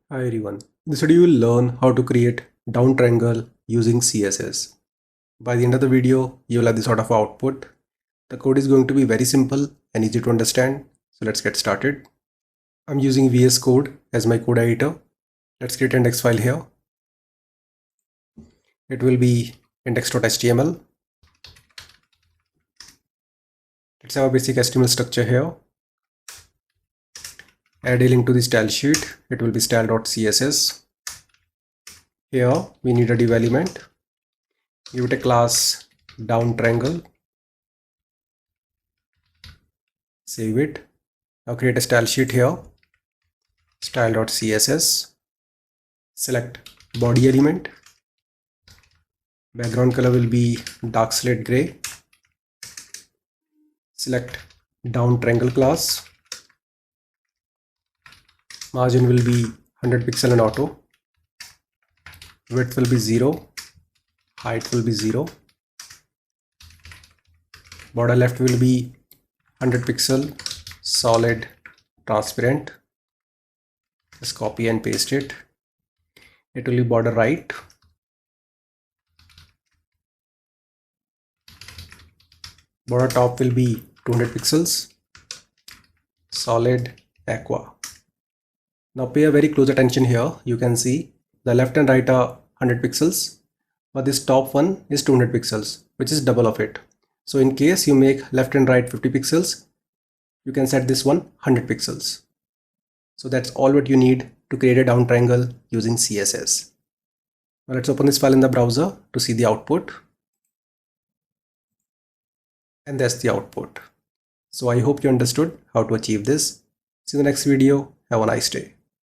Hi everyone. In this video you will learn how to create down triangle using CSS. By the end of the video, you will have this sort of output. The code is going to be very simple and easy to understand. So let's get started. I'm using VS Code as my code editor. Let's create an index file here. It will be index.html. Let's have a basic HTML structure here. Add a link to the style sheet. It will be style.css. Here we need a div element. Give it a class down triangle. Save it. Now create a style sheet here. Style.css. Select body element. Background color will be dark slate gray. Select down triangle class. Margin will be 100 pixel and auto. Width will be 0. Height will be 0. Border left will be 100 pixel, solid, transparent. Just copy and paste it. It will be border right. Border top will be 200 pixels, solid, aqua. Now pay a very close attention here. You can see the left and right are 100 pixels, but this top one is 200 pixels, which is double of it. So in case you make left and right 50 pixels, you can set this one 100 pixels. So that's all what you need to create a down triangle using CSS. Now let's open this file in the browser to see the output. And that's the output. So I hope you understood how to achieve this. See you in the next video. Have a nice day.